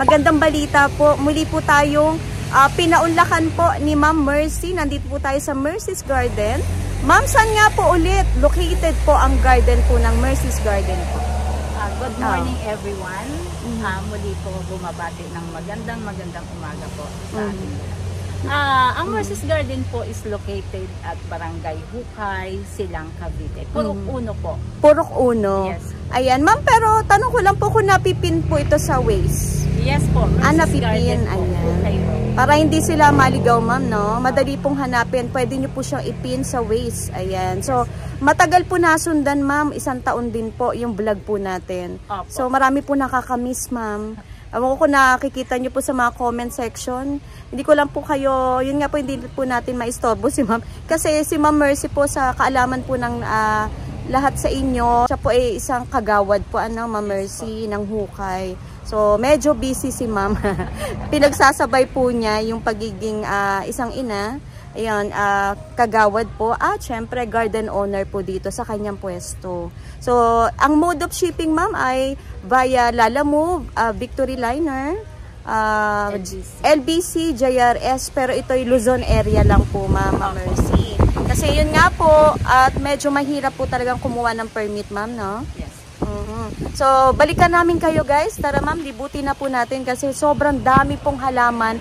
magandang balita po. Muli po tayong pinaunlakan po ni Ma'am Mercy. Nandito po tayo sa Mercy's Garden. Ma'am, saan nga po ulit located po ang garden po ng Mercy's Garden po? Good morning everyone. Muli po bumabati ng magandang umaga po sa atin. Ang Mercy's Garden po is located at Barangay Hukay, Silang, Cavite. Purok Uno po. Purok Uno. Yes. Ayan, ma'am, pero tanong ko lang po kung napipin po ito sa Waze. Yes po. Napipin. Ayan. Para hindi sila maligaw, ma'am, no? Madali pong hanapin. Pwede nyo po siyang ipin sa Waze. Ayan. So, matagal po nasundan, ma'am. 1 taon din po yung vlog po natin. Opo. So, marami po nakakamiss, ma'am. Alam ko kung nakikita nyo po sa mga comment section. Hindi ko lang po kayo, yun nga po, hindi po natin maistorbo si ma'am. Kasi si Ma'am Mercy po sa kaalaman po ng lahat sa inyo. Siya po ay isang kagawad po, Ma'am Mercy, ng Hukay. So, medyo busy si ma'am. Pinagsasabay po niya yung pagiging isang ina. Ayan, kagawad po at syempre garden owner po dito sa kanyang pwesto. So, ang mode of shipping, ma'am, ay via Lalamove, Victory Liner, LBC, JRS, pero ito'y Luzon area lang po, Ma'am Mercy. Kasi yun nga po, at medyo mahirap po talagang kumuha ng permit, ma'am, no? Yes. So, balikan namin kayo, guys. Tara, ma'am, libutin na po natin kasi sobrang dami pong halaman.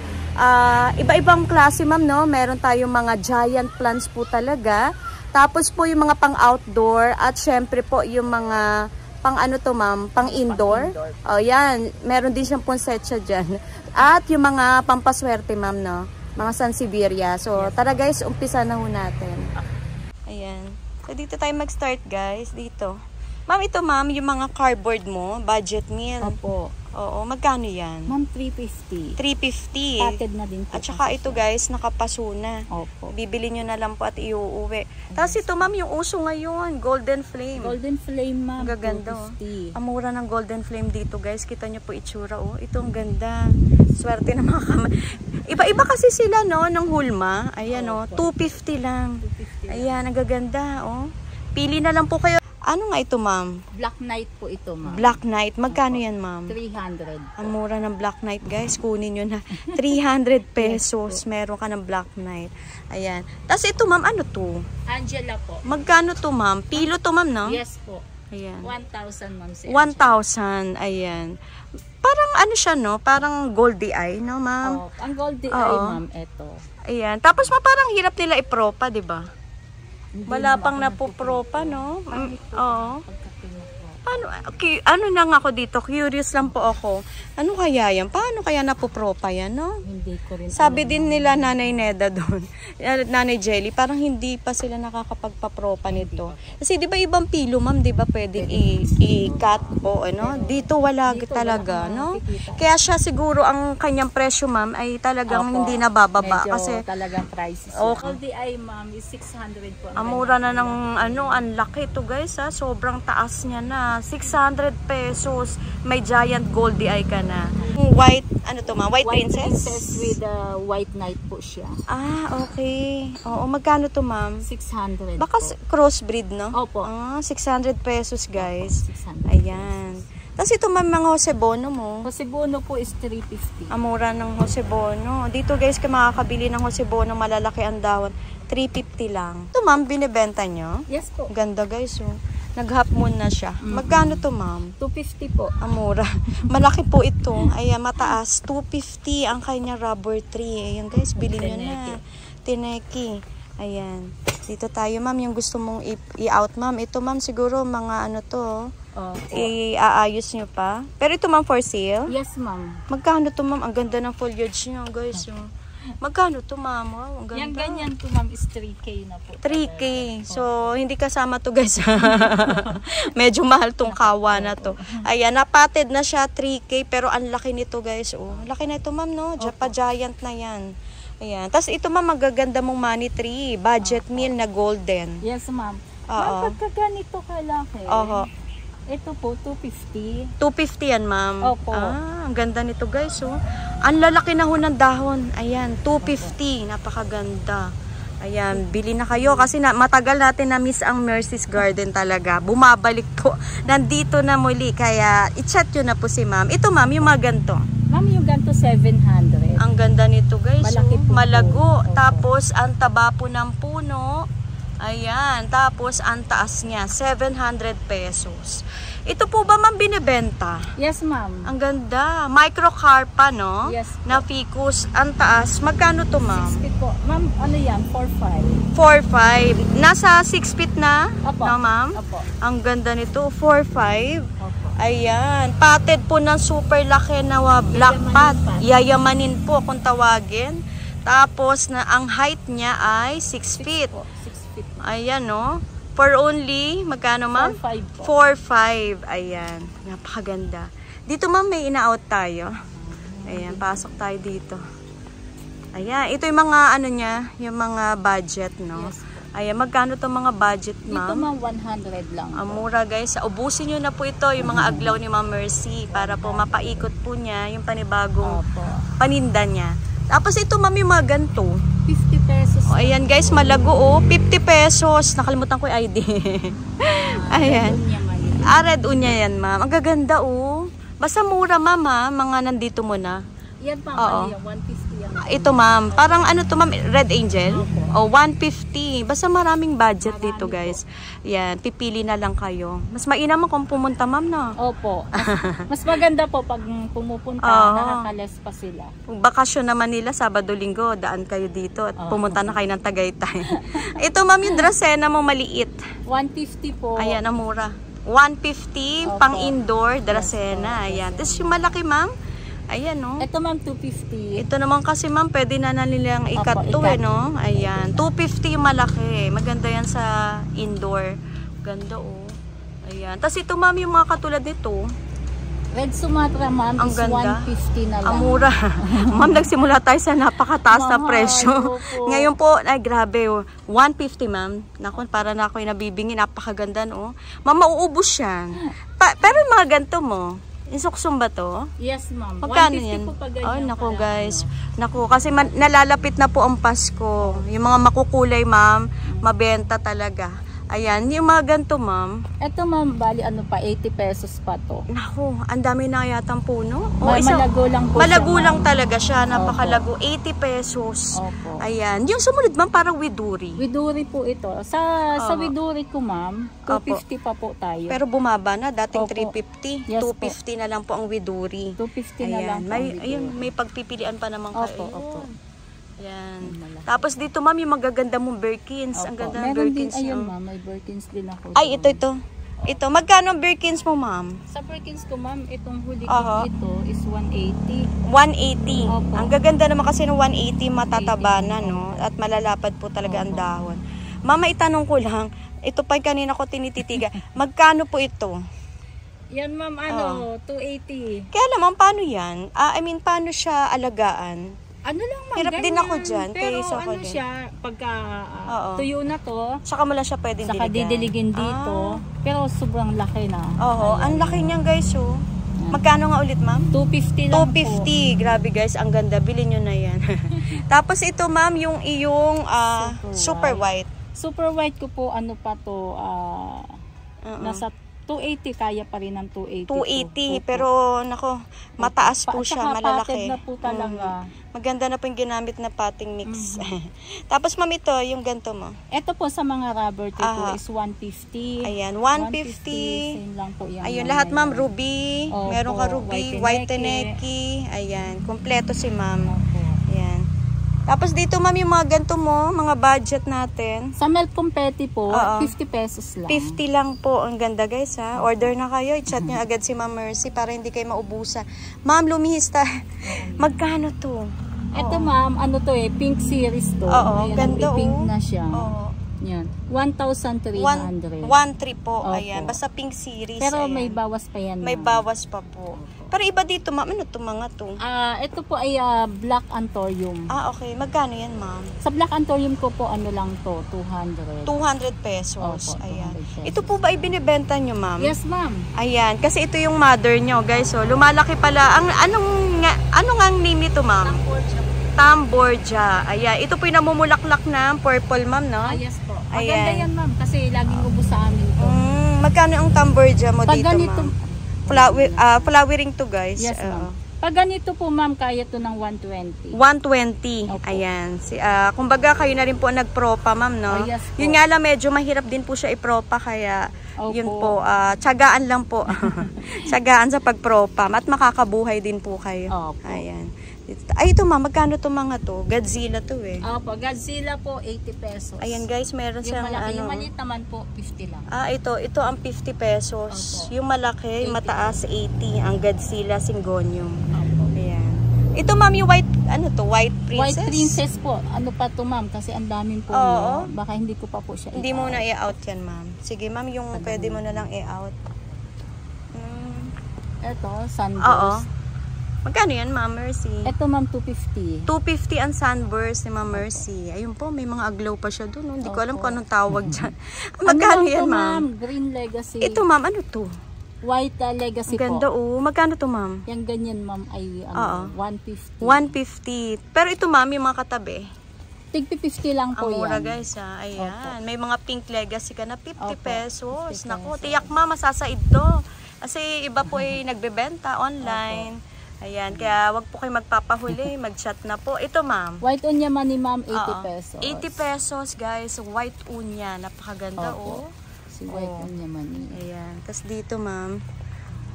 Iba-ibang klase, ma'am, no? Meron tayong mga giant plants po talaga. Tapos po yung mga pang-outdoor at syempre po yung mga pang-ano to, ma'am? Pang-indoor. O, yan. Meron din siyang poinsettia dyan. At yung mga pampaswerte, ma'am, no? Mga Sansevieria. So, tara, guys, umpisa na ho natin. Ayan. So, dito tayo mag-start, guys. Dito. Ma'am, ito, ma'am, yung mga cardboard mo, budget meal. Opo. Oo, magkano yan? Ma'am, 350. 350. Patted na din po. At saka ito, guys, nakapaso na. Opo. Bibili nyo na lang po at iuuwi. Tapos ito, ma'am, yung uso ngayon, Golden Flame. Golden Flame, ma'am. Gaganda, oh. 250. Ang mura ng Golden Flame dito, guys. Kita nyo po itsura, oh. Ito, ang ganda. Swerte na mga kamay. Iba-iba kasi sila, no, ng hulma. Ayan, oh. 250 lang. 250 lang. Ayan, ang gaganda, oh. Pili na lang po kayo. Ano nga ito, ma'am? Black Knight po ito, ma'am. Black Knight. Magkano yan, ma'am? 300. Ang mura ng Black Knight, guys. Kunin nyo na. 300 pesos. Meron ka ng Black Knight. Ayan. Tapos ito, ma'am, ano to? Angela po. Magkano to, ma'am? Pilo to, ma'am, no? Yes po. Ayan. 1,000, ma'am. 1,000. Ayan. Parang ano siya, no? Parang Goldie Eye, no, ma'am? Oh, ang Goldie Eye, ma'am, ito. Ayan. Tapos, parang hirap nila ipropa, di ba? Wala pang naman napupropa, no? Oo. Pagka Ano lang ako dito, curious lang po ako. Ano kaya yan? Paano kaya napupropa yan, no? Hindi ko rin Sabi din nila Nanay Neda doon, Nanay Jelly, parang hindi pa sila nakakapagpapropa nito. Kasi di ba ibang pilo, ma'am, di ba pwedeng i-cut o ano? Dito wala talaga, no? Kaya siya siguro ang kanyang presyo, ma'am, ay talagang hindi nabababa. Medyo Kasi talagang prices. Okay. Goldie Eye, ma'am, is 600 po. ang mura na ng ang laki to, guys, ha? Sobrang taas niya na. 600 pesos. May giant Goldie Eye ka na. White, ano to, ma? White Princess? With a white knight po siya. Okay. Oo, magkano to, ma'am? 600 Baka po. crossbreed, no? Opo. 600 pesos, guys. 600 Ayan. Tapos ito, ma'am, mga Josebono mo. Josebono po is 350. Ang mura ng Josebono. Dito, guys, ka makakabili ng Josebono, malalaki ang dahon. 350 lang. Ito, ma'am, binibenta nyo? Yes po. Ganda, guys, oh. Nag-half moon na siya. Magkano to, ma'am? 250 po. Ang mura. Malaki po ito. Ayan, mataas. 250 ang kanya rubber tree. Ayan, guys, bilhin nyo na. Tineki. Ayan. Dito tayo, ma'am, yung gusto mong i-out, ma'am. Ito, ma'am, siguro mga ano to. I-aayos nyo pa. Pero ito, ma'am, for sale? Yes, ma'am. Magkano to, ma'am? Ang ganda ng foliage nyo, guys. Magkano to, ma'am? Wow, ang ganda. Yung ganyan to, ma'am, is 3K na po. 3K. So, hindi kasama to, guys. Medyo mahal tong kawa na to. Ayan, napatid na siya, 3K. Pero ang laki nito, guys. Oh, laki na ito, ma'am, no? Giant na yan. Ayan. Tapos ito, ma'am, magaganda mong money tree. Budget meal na golden. Yes, ma'am. Ma'am, pagka ganito kalaki, ito po, 250. 250 yan, ma'am. Opo. Ang ganda nito, guys, oh. Ang lalaki na ho ng dahon. Ayan, 250. Napakaganda. Ayan, bili na kayo kasi matagal natin na-miss ang Mercy's Garden talaga. Bumabalik po. Nandito na muli. Kaya, i-chat nyo na po si ma'am. Ito, ma'am, yung mga ganito. Ma'am, yung ganito 700. Ang ganda nito guys. Malaki po malago. po. Opo. Tapos ang taba po ng puno. Ayan. Tapos ang taas niya. 700 pesos. Ito po ba ma'am binibenta? Yes, ma'am. Ang ganda. Microcarpa, no? Yes po. Na ficus. Ang taas. Magkano to ma'am? 6 feet po. Ma'am, ano yan? 4.5. 4.5. Nasa 6 feet na? Opo. No ma'am? Opo. Ang ganda nito. 4.5. Opo. Ayan. Potted po ng super laki na black pot. Yayamanin po kung tawagin. Tapos na ang height niya ay 6 feet. 6 feet. Ayan, no? For only, magkano ma'am? 4.5 po. 4.5. Ayan. Napakaganda. Dito ma'am, may ina-out tayo. Ayan, pasok tayo dito. Ayan, ito yung mga ano niya, yung mga budget, no? Yes po. Ayan, magkano to mga budget Dito ma'am? ma'am, 100 lang Ang po. mura guys. Ubusin nyo na po ito, yung mga aglaw ni Ma'am Mercy para po mapaikot po niya yung panibagong Opo. paninda niya. Tapos ito ma'am yung mga ganito. 50 pesos. O, ayan guys, malago oh. 50 pesos. Nakalimutan ko yung ID. Ayan. Red unya yan ma'am. Ang gaganda oh. Basta mura ma'am ha. Mga nandito mo na. Yan pa, Oo. ano yan? 150 yan. Ito ma'am. Parang ano to ma'am? Red Angel? Opo. O 150. Basta maraming budget dito guys. Yan. Pipili na lang kayo. Mas mainam kung pumunta ma'am na. Opo. Mas maganda po pag pumupunta, Oo. nakakales pa sila. Kung bakasyon naman nila, Sabado-Linggo, daan kayo dito at pumunta na kayo ng Tagaytay. Ito ma'am, yung Dracena mo maliit. 150 po. Ayan, ang mura. 150, Opo. pang indoor, Dracena. Ayan. Tapos yung malaki ma'am, ayan no. Ito ma'am, 250. Ito naman kasi ma'am, pwede na nilang ikat to ikat. no. Ayan, 250 yung malaki. Maganda yan sa indoor. Ganda oh. Ayan. Tapos ito ma'am, yung mga katulad nito, Red Sumatra ma'am ang is ganda. 150 na lang. Ang mura. Ma'am, nagsimula tayo sa napakataas na Mahal, presyo. opo. Ngayon po, ay grabe oh. 150 ma'am. Naku, para na ako yung nabibingin. Napakaganda no. Ma'am, mauubos yan. Pero yung mga ganito mo, insuksong ba to? Yes ma'am. Magkano 150 yan? po pag ganyan. Ay, naku parang guys. ano. Naku, kasi nalalapit na po ang Pasko. Yung mga makukulay ma'am, mabenta talaga. Ayan, yung mga ganito ma'am. Ito ma'am, bali ano pa, 80 pesos pa to. Naku, ang dami na yatang puno. Malago lang po Malago siya, lang ma'am. talaga siya, napakalago. 80 pesos. Opo. Ayan. Yung sumunod ma'am, parang widuri. Widuri po ito. Sa widuri ko ma'am, 250 pa po tayo. Pero bumaba na, dating Opo. 350. Yes 250 na lang po ang widuri. 250 na lang po ang widuri. Ayun, may pagpipilian pa naman kayo. Opo, opo. Yan. Malaki. Tapos dito ma'am, yung magaganda mong Birkins. Ang Opo. ganda ng Meron din, Birkins. ayun oh. ma'am, may Birkins din ako. Ay, ito. Ito, magkano ang Birkins mo ma'am? Sa Birkins ko ma'am, itong huli Aha. ko ito is 180. 180. Opo. Ang gaganda naman kasi ng 180, matataba 180. na, no? At malalapad po talaga ang Opo. dahon. Mama, itanong ko lang, ito pa yung kanina ko tinititiga, magkano po ito? Yan ma'am, 280. Kaya naman, paano yan? I mean, paano siya alagaan? Ano lang ma'am, Hirap din ganyan. ako dyan, Pero kaya isa ko ano din. siya, pagka Oo. tuyo na to, Saka mo lang siya pwedeng saka diligan. didiligin dito. Pero sobrang laki na. Oo, ang laki niyan guys, oh. Magkano nga ulit, ma'am? 250 lang 250. Grabe guys, ang ganda. Bilhin nyo na yan. Tapos ito, ma'am, yung iyong super white. Super white ko po, ano pa to, nasa 280, kaya pa rin ng 280. 280, pero nako, mataas po siya, malalaki. Patted na po talaga. Maganda na po yung ginamit na potting mix. Tapos ma'am, ito, yung ganito mo. Ito po sa mga rubber tape Aha. is 150. Ayan, 150. Same lang po yan. Ayun, lahat ma'am, ruby. Opo, Meron ka ruby, white teneki. Ayan, kompleto si ma'am. Opo. Ayan. Tapos dito ma'am, yung mga ganito mo, mga budget natin. Sa milk confetti po, Oo. 50 pesos lang. 50 lang po. Ang ganda guys ha. Order na kayo. I-chat nyo agad si Ma'am Mercy para hindi kayo maubusan. Ma'am, lumihis tayo. Magkano to? Ito ma'am, ano to pink series to. Oo, Ayan, ganda, pink oh. na siya. Oo. Yan. 1,300. 1-3 po. Opo. Ayan. Basta pink series. Pero ayan. may bawas pa yan. May ma'am. bawas pa po. Pero iba dito ma'am. Ano to mga to? Ito po ay black anthurium. Okay. Magkano yan ma'am? Sa black anthurium ko po, ano lang to, 200. 200 pesos. Opo, Ayan. 200 pesos. Ito po ba ibinibenta nyo ma'am? Yes ma'am. Ayan. Kasi ito yung mother nyo guys. So, lumalaki pala. Ano nga ang name nito ma'am? Tamborja. Ayan. Ito po yung namumulaklak na purple ma'am, no? Yes po. Maganda Ayan. yan ma'am kasi laging ubos sa amin to. Magkano ang Tamborja mo Pag dito ganito, ma'am? Flowering to guys. Yes, ma'am. Pag ganito po ma'am, kaya to ng 120. 120. Opo. Ayan. Kumbaga kayo na rin po nagpropa, ma'am, no? Oh, yes po. Yun nga lang, medyo mahirap din po siya ipropa, kaya Opo. yun po, tiyagaan lang po. Tiyagaan sa pagpropa. At makakabuhay din po kayo. Opo. Ayan. Ay, ito ma'am, magkano to mga to? Godzilla to eh. Opo, Godzilla po, 80 pesos. Ayan guys, meron Yung siyang malaki, ano. yung maliit naman po, 50 lang. Ito ang 50 pesos. Opo. Yung malaki, 80. mataas 80. Ang Godzilla Syngonium. Opo. Ayan. Ito ma'am, yung white, ano to? White princess? White princess po. Ano pa to ma'am? Kasi ang daming po. Oo. No? Baka hindi ko pa po siya Hindi mo na i-out yan ma'am. Sige ma'am, yung Pwede pwede mo na lang i-out. Ito, Oo. sunburst. Magkano yan ma'am Mercy? Ito ma'am, 250. 250 ang sunburst ni ma'am Mercy. Ayun po, may mga aglaw pa siya doon. No? Hindi ko alam Opo. kung anong tawag dyan. Magkano Ano yan to, ma'am? Green Legacy. Ito ma'am, ano to? White Legacy Ang ganda po. Magkano to ma'am? Yung ganyan ma'am ay Oo. 150. 150. Pero ito ma'am, yung mga katabi. Tig 50 lang po Ang mura yan. guys ha. Ayan. Opo. May mga pink legacy ka na 50 Opo, pesos. 50 Naku, pesos. tiyak ma, masasaid to. Kasi iba po ay nagbebenta online. Ayan, kaya wag po kayo magpapahuli, mag-chat na po. Ito ma'am. White unya man ni ma'am, 80 Oo. pesos. 80 pesos guys. White unya. Napakaganda Opo. Si white Oo. unya man ni. Ayan. Tapos dito ma'am.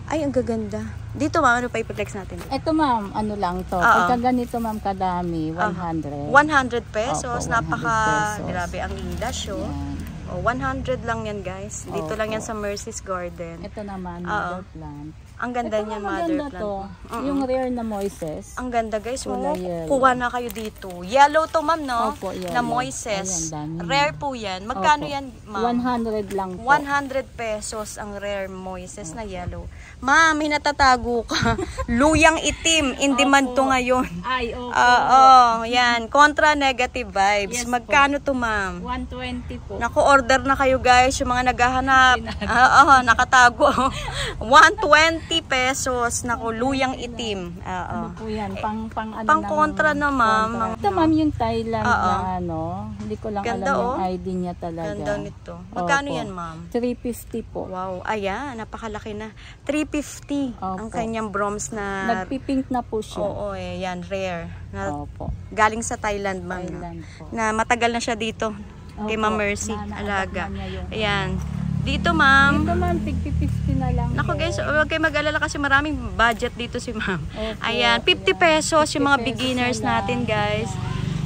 Ay, ang gaganda. Dito ma'am, ano pa ipiplex natin? Ito ma'am, ano lang to. Oo. Pagka ganito ma'am kadami, 100. 100 pesos. Opo, 100 Napaka, pesos. grabe ang ilash oh. Yan. 100 lang yan guys. Dito Opo. lang yan sa Mercy's Garden. Ito naman, Oo. mother plant. Ang ganda Ito niyan, nga mother maganda plant. to. Yung rare na Moises. Ang ganda guys. Kulay Oh, yellow. kuha na kayo dito. Yellow to ma'am, no? Opo, yellow. Na Moises. Ayan, dami. Rare po yan. Magkano Opo. yan, ma'am? 100 lang po. 100 pesos ang rare Moises na yellow. Ma'am, hinatatago ka. Luyang itim. In demand Opo. to ngayon. Ay, opo. Oo, yan. Contra negative vibes. Yes Magkano to, ma'am? 120 po. Naku, order na kayo guys, yung mga naghahanap. Oo, nakatago. 120 pesos. Naku, luyang itim. Oo. Ano po yan? Pang ano Pang ng- kontra na, ma'am. kontra. Ito ma'am yung Thailand Oo. na ano. Hindi ko lang Ganda, alam yung oh. ID niya talaga. Ganda nito. Magkano Opo. yan, ma'am? 350 po. Wow, ayan, napakalaki na. 350 ang Opo. kanyang bronze na... Nagpipink na po siya. Oo, yan, rare. Na, Opo. galing sa Thailand, ma'am. no? Thailand po. Na matagal na siya dito. Kay Opo. Ma'am Mercy, Na- alaga. na niya yung- Ayan. Dito, ma'am. Dito ma'am, tig 50 na lang. Naku po. guys, huwag kayo mag-alala kasi maraming budget dito si ma'am. Opo, Ayan, 50 ayan. pesos yung mga 50 pesos beginners na lang. natin, guys.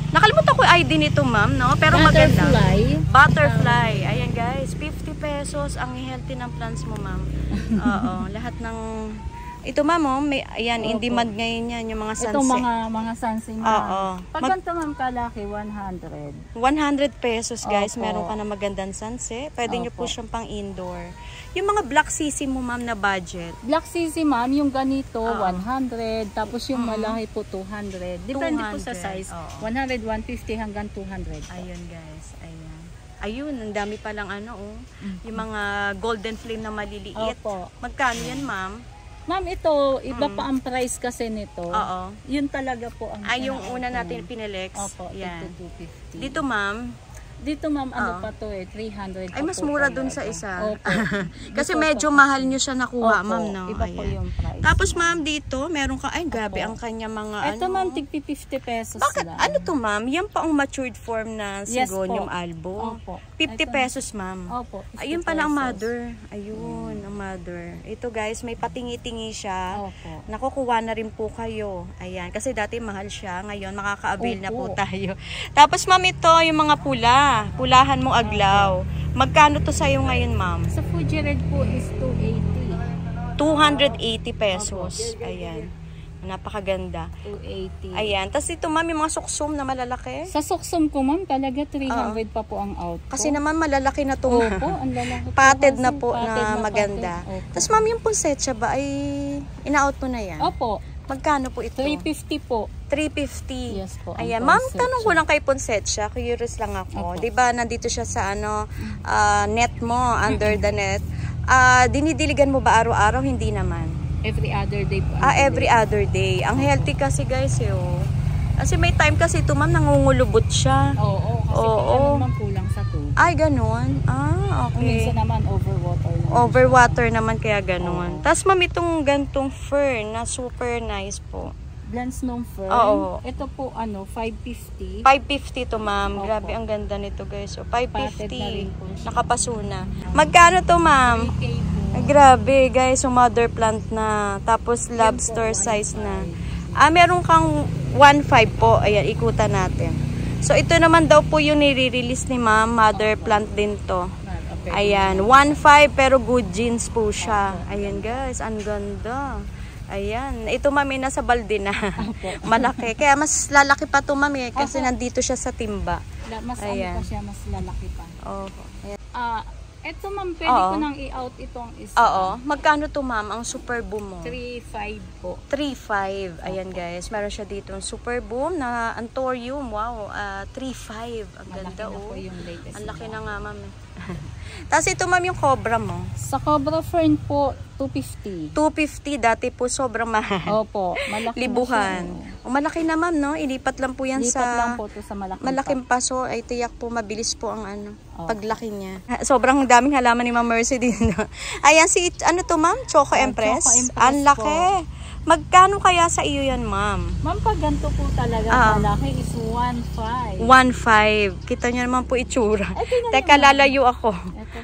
Nakalimutan ko yung ID nito, ma'am, no? Pero maganda. Butterfly. Butterfly. Ayan, guys. 50 pesos ang healthy ng plants mo, ma'am. Oo, lahat ng... Ito, ma'am, oh, may, ayan, in Opo. demand ngayon yan, yung mga sunset. Itong mga sunset ma'am. Oo. Pag ganito ma'am kalaki, 100. 100 pesos, guys. Opo. Meron ka na magandang sunset. Pwede nyo po Opo. siyang pang indoor. Yung mga black sisig mo, ma'am, na budget. Black CC ma'am, yung ganito, Oo. 100. Tapos yung malaki po, 200. Depende po sa 200, size. oo. 100, 150 hanggang 200. po. Ayun, guys. Ayan. Ayun, ang dami palang ano, oh. Yung mga golden flame na maliliit. Opo. Magkano yan, ma'am? Ma'am, ito, iba pa ang price kasi nito. Oo. Yun talaga po ang... Ay, yung una natin pinelex. Opo, Yan. ito 250. Dito, ma'am. Dito ma'am, ano Oo. pa to 300 Ay, pa mas po mura talaga. dun sa isa. Opo. Kasi Dito medyo po mahal kasi. nyo siya nakuha, Opo, ma'am, no? iba po Ayan. yung price. Tapos, ma'am, dito, meron ka, ay, grabe, Opo. ang kanya mga Ito ano. ma'am, tig 50 pesos Bakit? lang. Ano to, ma'am? Yan pa ang matured form na Yes Syngonium po. albo. Opo. 50 Ito. pesos, ma'am. Opo, 50 Ayun pala ang pesos. mother. Ayun, ang mother. Ito, guys, may patingi-tingi siya. Opo. Nakukuha na rin po kayo. Ayan, kasi dati mahal siya. Ngayon, makaka-avail na po Opo. tayo. Tapos, ma'am, ito, yung mga pula. Pulahan mong aglaw. Magkano to sa'yo ngayon, ma'am? Sa Fuji Red po is 280. 280 pesos. Ayan. Napakaganda. 280. Ayan. Tapos ito, ma'am, yung mga suksum na malalaki. Sa suksum ko ma'am, talaga 300 pa po ang out ko. Kasi naman malalaki na to. Opo, ang lalaki po Pated na kasi. po Pated na maganda. pated. Opo. Tapos, ma'am, yung poinsettia ba ay ina-out mo na yan? Opo, Magkano po ito? 350 po. 350. Yes po, ang Ayan, ma'am, poinsettia. tanong ko lang kay Poinsettia. Curious lang ako. Opo. 'Di ba nandito siya sa ano, net mo, under the net. Dinidiligan mo ba araw-araw? Hindi naman. Every other day po. Every other day. Ang healthy kasi, guys, Kasi may time kasi ito, ma'am, nangungulubot siya. Oo, kasi Oo. kung ano naman kulang sa tubig. Ay, ganun. Okay. Minsan naman overwater naman. Overwater naman kaya ganun. Tapos ma'am, itong gantong fern na super nice po. Blend Snow Fern. Oo. Ito po 550. 550 to ma'am. Opo. Grabe, ang ganda nito guys. So, Patted na 550. rin po siya. Nakapaso na. Magkano to ma'am? 3K po. Ay, grabe guys. So, mother plant na. Tapos lobster size na. Meron kang 1.5 po. Ayan, ikutan natin. So, ito naman daw po yung nire-release ni ma'am. Mother plant din to. Ayan, 1.5 pero good genes po siya. Ayan guys, ang ganda. Ayan, ito mami nasa balde na. Malaki. Kaya mas lalaki pa to mami kasi nandito siya sa timba. Mas ano pa siya, mas lalaki pa. Oh. Ito ma'am, pwede ko nang i-out itong isa. Oo. Magkano to ma'am ang super boom mo? 3.5 po. 3.5. Ayan guys, meron siya dito ang super boom na Anthurium. Wow, 3.5. Ang ganda po oh. Yung latest. Ang laki na nga ma'am. Tapos ito ma'am yung cobra mo. Sa Cobra Fern po, 250. 250 dati po sobrang mahal. Opo, malaki Libuhan. O malaki na ma'am no, ilipat lang po yan Lipat sa lang po to sa malaking paso ay tiyak po mabilis po ang paglaki niya. Sobrang daming halaman ni Ma'am Mercy din. Ayan si ano to ma'am? Choco Empress. Choco Empress Ang laki. Magkano kaya sa iyo yan ma'am? Ma'am, pag ganito po talaga malaki is 1.5. 1.5. Kita niyo naman po itsura. Teka, lalayo ako.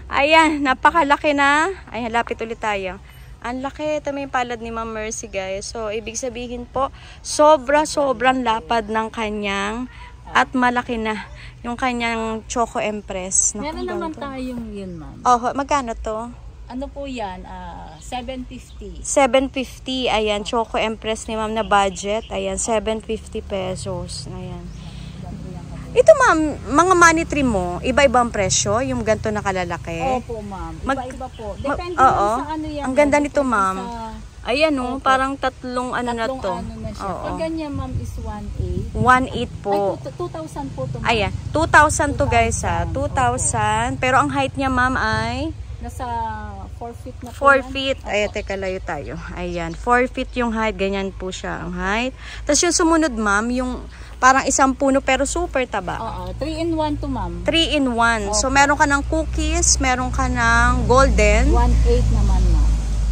Ayan, napakalaki na. Ayan, lapit ulit tayo. Ang laki. Ito may palad ni Ma'am Mercy guys. So, ibig sabihin po, sobrang lapad ng kanyang at malaki na yung kanyang Choco Empress. Meron naman tayong yun ma'am. Oh, magkano to? Ano po yan? 750. 750. Ayan, Choco Empress ni Ma'am na budget. Ayan, 750 pesos. Ayan. Ito ma'am, mga money tree mo, iba-iba ang presyo, yung ganito na kalalaki. Opo ma'am, iba-iba po. Depende sa ano yan. Ang ganda nito ma'am. Ayan Opo. parang tatlong ano na to. Ano na siya. Pag ganyan ma'am is 1.8. 1.8 po. Ay, 2,000 po to ma'am. Ayan, 2,000 to guys ha. 2,000. Pero ang height niya ma'am ay? Nasa 4 feet na po 4 feet. Ayan, teka layo tayo. Ayan, 4 feet yung height. Ganyan po siya ang height. Tapos yung sumunod ma'am, yung parang isang puno pero super taba. Oo, 3-in-1 to ma'am. 3-in-1. So meron ka ng cookies, meron ka ng golden. 1.8 naman ma'am.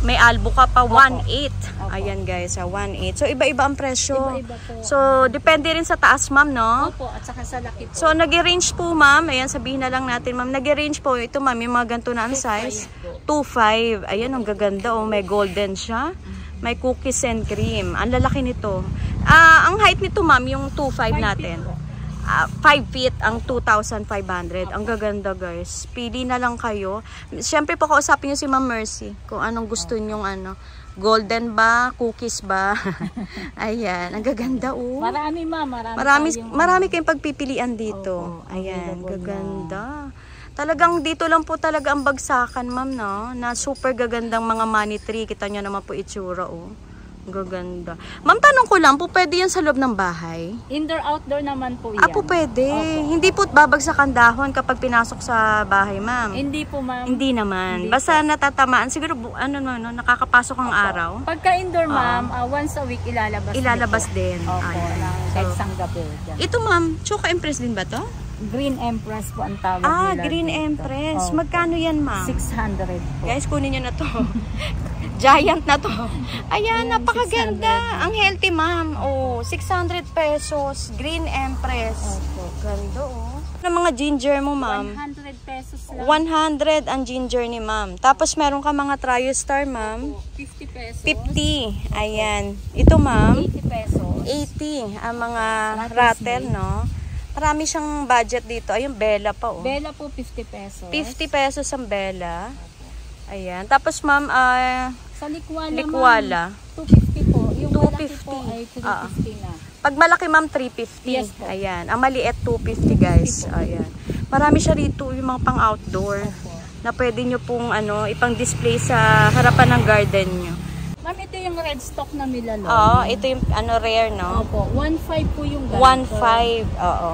May albo ka pa, 1.8. Ayan guys, 1.8. So iba-iba ang presyo. Iba-iba po. So depende rin sa taas ma'am, no? Opo, at saka sa laki po. So nag-range po ma'am, ayan sabihin na lang natin ma'am, nag-range po ito ma'am, yung mga ganito na ang size. 2.5. Ayan, ang gaganda oh, may golden siya. May cookies and cream. Ang lalaki nito. Ang height nito ma'am, yung 2.5 natin. 5 feet ang 2,500. Ang gaganda guys. Pili na lang kayo. Siyempre po kausapin nyo si Ma'am Mercy kung anong gusto nyong golden ba? Cookies ba? Ayan. Ang gaganda oh. Marami ma'am. Marami kayong pagpipilian dito. Ayan. Gaganda. Talagang dito lang po talaga ang bagsakan ma'am no. Na super gagandang mga money tree. Kita nyo naman po itsura oh. Gaganda. Ma'am, tanong ko lang, po pwede yan sa loob ng bahay? Indoor, outdoor naman po yan. Po pwede. Opo. Hindi po babagsak ang dahon kapag pinasok sa bahay, ma'am? Hindi po, ma'am. Hindi naman. Basta natatamaan. Siguro, nakakapasok ang araw. Pagka indoor, ma'am, once a week ilalabas din. Opo, kahit isang gabi. Ito, ma'am, Choco Empress din ba to? Green Empress po ang tawag nila. Green Empress. Magkano yan, ma'am? 600 po. Guys, kunin nyo na to. Giant na to. Ayan, napakaganda. Ang healthy, ma'am. Oh, 600 pesos. Green Empress. Ganda, oh. Ng mga ginger mo, ma'am? 100 pesos lang. 100 ang ginger ni ma'am. Tapos meron ka mga Triostar, ma'am. 50 pesos. 50. Ayan. Ito, ma'am. 80 pesos. 80. Ang mga rattle, no? Marami siyang budget dito. Ayun, Bella pa, oh. Bella po, 50 pesos. 50 pesos ang Bella. Ayan. Tapos, ma'am, sa likwala, likwala. 250 po. Yung 250. malaki po ay 350 na. Pag malaki, ma'am, 350. Yes po. Ayan. Ang maliit, 250, guys. Ayan. Marami siya rito, yung mga pang-outdoor. Na pwede nyo pong, ipang-display sa harapan ng garden nyo. Ma'am, ito yung red stock na Milano. Oo, ito yung, rare, no? Opo. 1.5 po yung ganito. 1.5, oo.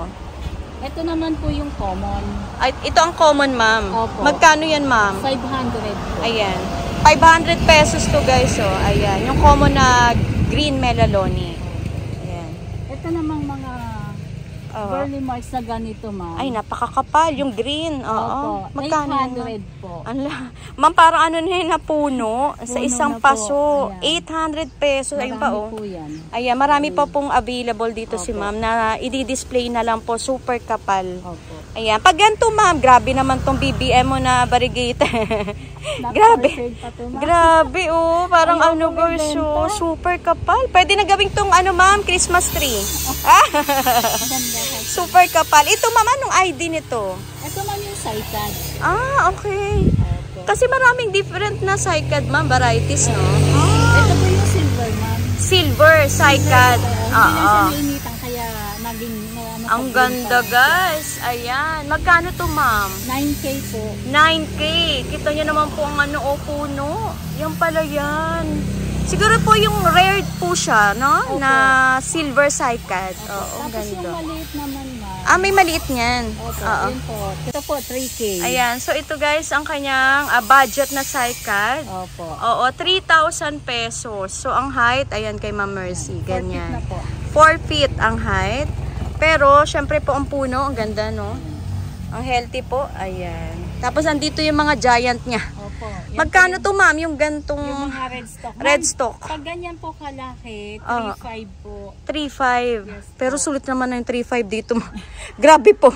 Ito naman po yung common. Ay, ito ang common, ma'am. Opo. Magkano yan, ma'am? 500 po. Ayan. 500 pesos to, guys, oh. Ayan. Yung common na green melaloni. Ayan. Ito namang mga Burley marks na ganito, ma'am. Ay, napakakapal. Yung green. Oo. Opo. Magkano yan, 800 po. Ma'am, parang ano na puno sa isang na po. paso. Ayan. 800 pesos. Ayun pa, Marami po yan. Ayan, marami pa pong available dito si ma'am na i-display na lang po. Super kapal. Opo. Ayan. Pag ganito, ma'am, grabe naman tong BBM mo na variegated. Grabe. Grabe, Parang ano, girls, super kapal. Pwede na gawing tong ano, ma'am, Christmas tree. Super kapal. Ito, ma'am, anong ID nito? Ito man yung cycad. Okay. Kasi maraming different na cycad, ma'am, varieties, no? Ito po yung silver, ma'am. Silver cycad. Hindi na siya nainitan, kaya naging Ang ganda, guys. Ayan. Magkano to, ma'am? 9K po. 9K. Kita nyo naman po ang ano, puno. Yan pala yan. Siguro po yung rare po siya, no? Opo. Na silver cycad. Oo, ang Tapos yung ganda. maliit naman, ma'am. May maliit niyan. Opo, Oo. yun po. Ito po, 3K. Ayan. So, ito guys, ang kanyang budget na cycad. Opo. Oo, 3,000 pesos. So, ang height, ayan kay Ma'am Mercy. 4 feet na Ganyan. po. 4 feet ang height. Pero, syempre po ang puno, ang ganda, no? Ang healthy po. Ayan. Tapos, andito yung mga giant niya. Opo. Yan Magkano po to, ma'am? Yung gantong yung mga red stock. red Ma'am, stock? Pag ganyan po kalaki, Oo. 3.5 po. 3.5. Yes, Pero sulit naman na yung 3.5 dito. Grabe po.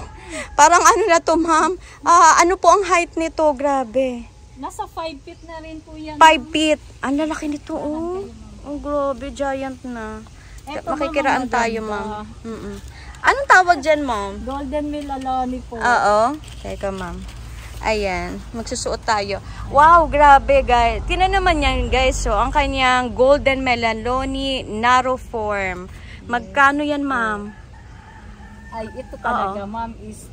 Parang ano na to, ma'am? Ano po ang height nito? Grabe. Nasa 5 feet na rin po yan. 5 feet. Ang lalaki nito, oh. Ang grabe, giant na. Eto, Makikiraan ma'am, tayo, maganda. ma'am. Anong tawag dyan, ma'am? Golden Melaloni po. Oo. Teka, ma'am. Ayan. Magsusuot tayo. Wow, grabe, guys. Tingnan naman yan, guys. So, ang kanyang Golden Melaloni narrow form. Magkano yan, ma'am? Ay, ito talaga, ma'am, is...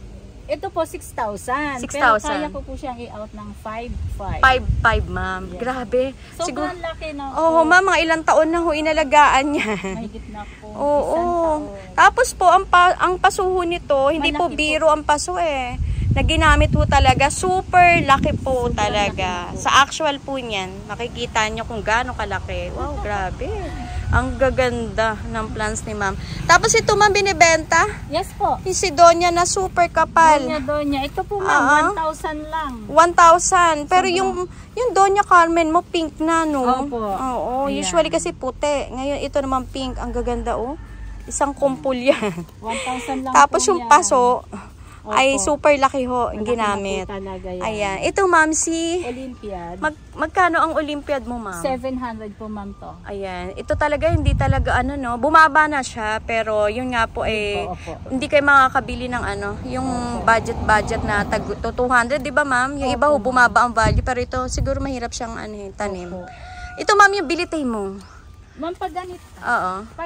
Ito po, 6,000. 6,000. Pero kaya ko po siyang i-out ng 5,500. 5.5, ma'am. Yes. Grabe. Sobrang laki na Oo, po. ma'am. Mga ilang taon na ho inalagaan niya. Mahigit na po. Oo. Isang taon. Tapos po, ang pasuho nito, hindi po Malaki biro ang paso na ginamit po talaga. Super laki po talaga. laki po. Sa actual po niyan, makikita nyo kung gaano kalaki. Wow, grabe. Ang gaganda ng plants ni ma'am. Tapos ito, ma'am, binibenta? Yes po. Yung si Donya na super kapal. Donya. Ito po, ma'am, 1,000 lang. 1,000. Pero yung Donya Carmen mo, pink na, no? Opo. Oo. Ayan. Usually kasi puti. Ngayon, ito naman pink. Ang gaganda, oh. Isang kumpul yan. 1,000 lang Tapos po yung yan. paso, Opo. ay super laki ho ang Malaki ginamit. na po talaga yan. Ayan. Ito, ma'am, si... Olympiad. Magkano ang Olympiad mo, ma'am? 700 po, ma'am, to. Ayan. Ito talaga, hindi talaga ano, no? Bumaba na siya, pero yun nga po, Opo. hindi kayo makakabili ng ano, yung budget na tag 200, di ba, ma'am? Yung iba ho, bumaba ang value, pero ito, siguro mahirap siyang tanim. Opo. Ito, ma'am, yung bilitay mo. Ma'am, pag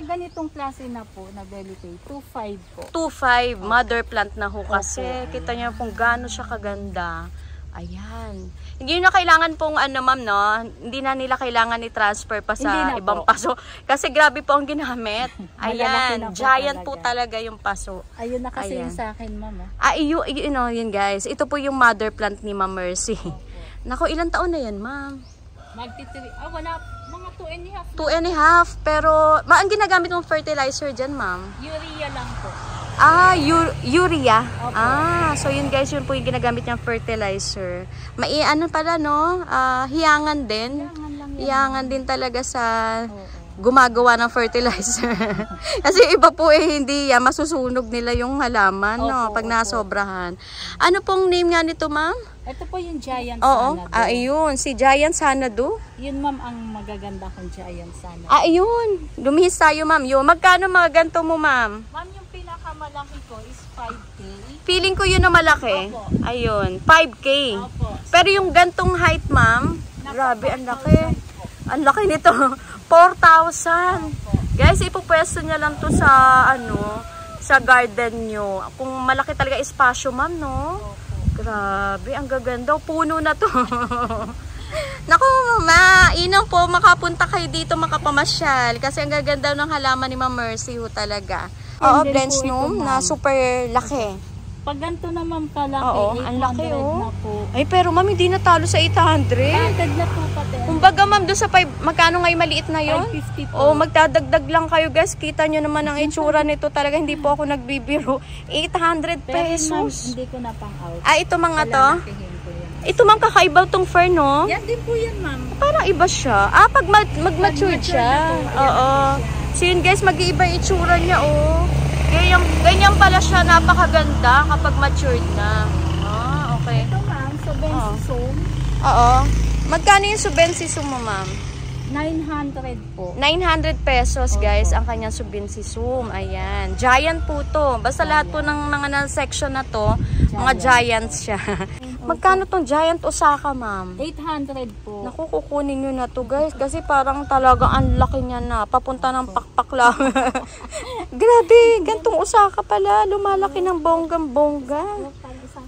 ganitong klase na po na belite, 2.5 po. 2.5, mother plant na ho kasi. Opo. Kita niyo kung gaano siya kaganda. Ayan. Hindi na kailangan pong ano, ma'am, no? Hindi na nila kailangan i-transfer pa Hindi sa na ibang po. paso. Kasi grabe po ang ginamit. Malalaki Ayan. na po Giant talaga. po talaga yung paso. Ayun na kasi Ayan. yung sa akin, ma'am. Yun guys. Ito po yung mother plant ni Ma'am Mercy. Nako, ilang taon na yan, ma'am? Wala, mga 2.5. 2.5. Pero, ang ginagamit mong fertilizer dyan, ma'am? Urea lang po. Urea. Opo. So yun guys, yun po yung ginagamit niyang fertilizer. Ano pala, no? Hiyangan din. Hiyangan din talaga sa gumagawa ng fertilizer. Kasi iba po hindi masusunog nila yung halaman, no? Pag nasobrahan. Ano pong name nga nito, ma'am? Ito po yung Giant Oo. Sanado. Ayun. Si Giant Sanado. Yun, ma'am, ang magaganda kong Giant Sanado. Ayun. Lumihis tayo, ma'am. Yun. Magkano mga ganito mo, ma'am? Ma'am, yung pinakamalaki ko is 5K. Feeling ko yun na malaki. Opo. Ayun. 5K. Opo. Pero yung gantong height, ma'am, grabe, ang laki. Ang laki nito. 4,000. Guys, ipupwesto niya lang to sa, sa garden nyo. Kung malaki talaga espasyo, ma'am, no? Grabe, ang gaganda. Puno na to. Naku, mainam po makapunta kayo dito, makapamasyal. Kasi ang gaganda ng halaman ni Ma'am Mercy ho talaga. Oo, Blenchnom na super laki. Pag ganito naman kalaki, Oo, ang laki, 800 na po. Ay, pero ma'am, hindi natalo sa 800. 800 na po pati Kumbaga ma'am, doon sa 5, magkano nga yung maliit na yun? 550 po. O, magdadagdag lang kayo guys. Kita nyo naman ang itsura nito. Talaga hindi po ako nagbibiro. 800 Pero ma'am, pesos. hindi ko na pang out. Ah, ito mga to? Lalalakihin ko yan. Ito ma'am, kakaiba tong fur, no? Yan din po yan, ma'am. Parang iba siya. Ah, pag mag-mature siya. Oo. So yun guys, mag-iiba yung itsura niya, oh. Ganyan pala siya, napakaganda kapag matured na. Ah, okay. Ito ma'am, Subensisum. Oo. Magkano yung Subensisum mo, ma'am? 900 po. 900 pesos guys, ang kanyang Subensisum. Ayan. Giant po to. Basta lahat po ng mga section na to, mga giants siya. Magkano tong Giant Osaka, ma'am? 800 po. Naku, kukunin nyo na to guys. Kasi parang talaga ang laki niya na. Papunta ng pakpak lang. Grabe, gantong Osaka pala. Lumalaki ng bonggang-bongga.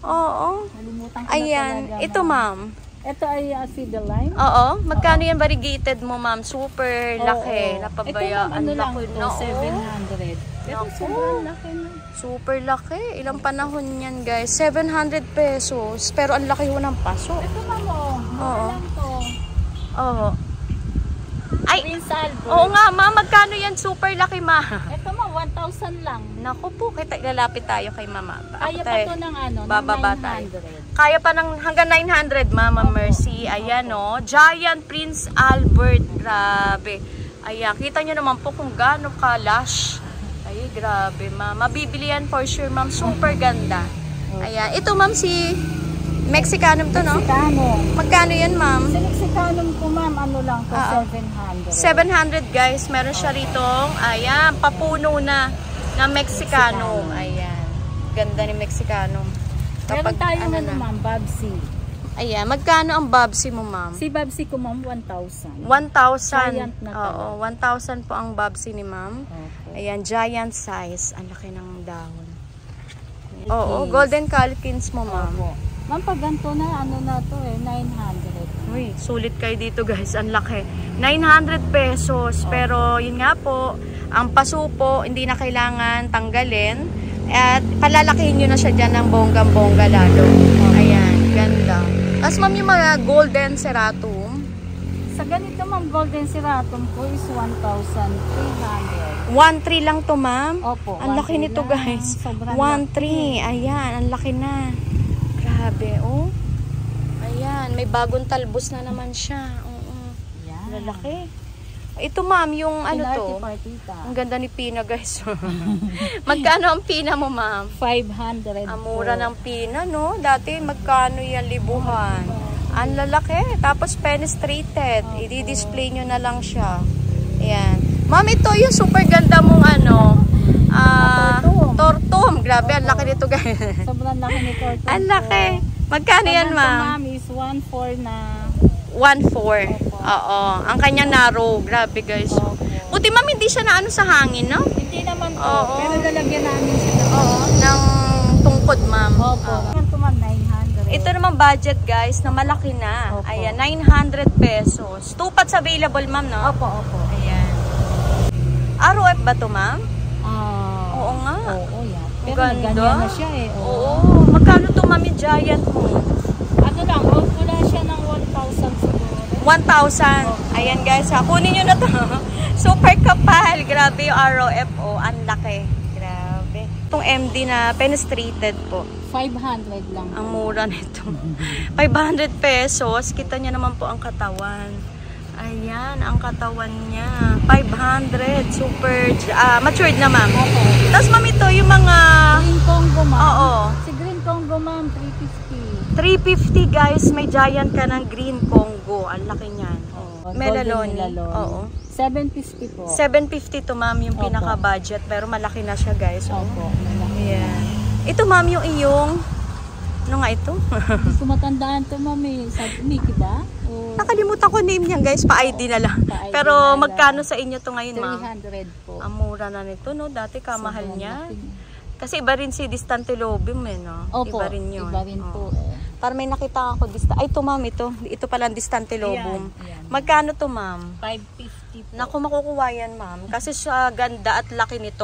Oo. Nalimutan ko Ayan. na talaga. Ito, ma'am. Ito ay Fideline. Oo. Magkano yan variegated mo, ma'am? Super laki. Oo. Napabaya. Ito ma'am, ano lang laki. ito, No, 700. Ito Naku. sobrang laki na. super laki. Ilang panahon yan, guys? 700 pesos. Pero ang laki ho ng paso. Ito ma'am, Oo. lang to. Oo. Ay, Prince Albert. oo nga, ma'am. Magkano yan? Super laki, ma. Ito ma'am, 1,000 lang. Naku po, lalapit tayo kay mama. Kaya pa to ng ano, ng bababa 900. Kaya pa ng hanggang 900, Mama Mercy. Ayan, oh. Giant Prince Albert. Grabe. Ayan, kita nyo naman po kung gaano ka-lush. Ay, grabe, ma'am. Mabibili yan for sure, ma'am. Super ganda. Ayan. Ito, ma'am, si Mexicanum to, no? Mexicanum. Magkano yan, ma'am? Si Mexicanum ko ma'am, ano lang to, 700. 700, guys. Meron siya ritong, ayan, papuno na Mexicanum. Ayan. Ganda ni Mexicanum. Meron tayo ano na ma'am, Babsi. Ayan. Magkano ang Babsi mo, ma'am? Si Babsi ko ma'am, 1,000. 1,000. Giant na to. Oo, 1,000 po ang Babsi ni ma'am. Okay. Ayan, giant size. Ang laki ng dahon. Oo, golden calkins mo, ma'am. Opo. Ma'am, pag ganito na, ano na to 900. Uy, sulit kayo dito, guys. Ang laki. 900 pesos. Pero, yun nga po, ang paso po, hindi na kailangan tanggalin. At palalakihin nyo na siya dyan ng bonggang-bongga lalo. Ayan, ganda. Tapos, ma'am, yung mga golden ceratum. Sa ganito ma'am, golden ceratum ko is 1,300. 1,300 lang to, ma'am. Opo. Ang laki 1,300 nito, lang. guys. Sobrang 1,300. Ayan, ang laki na. Grabe, oh. Ayan, may bagong talbos na naman siya. Oo. Yan. Lalaki. Ito, ma'am, yung ano to? Partita. Ang ganda ni Pina, guys. Magkano ang Pina mo, ma'am? 500 Ang mura ng Pina, no? Dati, magkano yan? Libuhan. Ang lalaki. Tapos, penetrated. I-display nyo na lang siya. Ayan. Ma'am, ito yung super ganda mong ano. Tortum. Grabe, ang laki nito, guys. Sobrang laki ni Tortum. Ang laki. Magkano yan, ma'am? Ma'am is 1,400 na. 1,400. Oo. Ang kanyang narrow. Grabe, guys. Buti, ma'am, hindi siya na ano sa hangin, no? Hindi naman po. Oo. Pero lalagyan namin siya. Oo. Ng tungkod, ma'am. Opo. Ito ma'am, 900. Ito naman budget, guys, na malaki na. Opo. Ayan, 900 pesos. 2 pots available, ma'am, no? Opo, opo. Ayan. ROF ba to, ma'am? Oo nga. Oo, yan. Pero Ganda. ganyan na siya eh. Oo. Magkano to, ma'am, yung giant mo? Ano lang, wala siya ng 1,000 siguro. 1,000. Ayan, guys, ha. Kunin nyo na to. Super kapal. Grabe yung ROF. Oh, ang laki. Grabe. Itong MD na penetrated po. 500 lang. Ang mura nito. 500 pesos. Kita niya naman po ang katawan. Ayan, ang katawan niya. 500. Super, matured na, ma'am. Opo. Tapos, ma'am, ito yung mga... Green Congo, ma'am. Oo. Si Green Congo, ma'am, 350. 350, guys. May giant ka ng Green Congo. Ang laki niyan. Oo. Melaloni. Golden melaloni. Oo. 750 po. 750 to, ma'am, yung Opo. pinaka-budget. Pero malaki na siya, guys. Opo. Malaki. Ayan. Ito, ma'am, yung iyong... Ano nga ito? Hindi ko matandaan to, ma'am eh. Sabi, Mickey ba? O Nakalimutan ko name niyan, guys. Pa-ID na lang. Pa-ID Pero na lang. magkano sa inyo to ngayon, ma'am? 300 po. Ang mura na nito, no? Dati kamahal Sobrang niya. laki. Kasi iba rin si Distante Lobim, eh, no? Opo, Iba rin yun. iba rin po Oo. eh. Para may nakita ako, ay, ito, ma'am, ito. Ito pala ang Distante Lobum. Ayan. Magkano to, ma'am? 550 po. Naku, makukuha yan, ma'am. Kasi sa ganda at laki nito.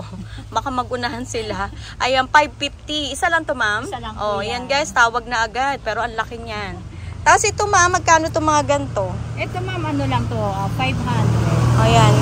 Baka magunahan sila. Ayan, 550. Isa lang to, ma'am? Isa lang po Oh, yan, yan. guys. Tawag na agad. Pero ang laki niyan. Tapos ito ma'am, magkano itong mga ganito? Ito ma'am, ano lang to, 500. Ayan.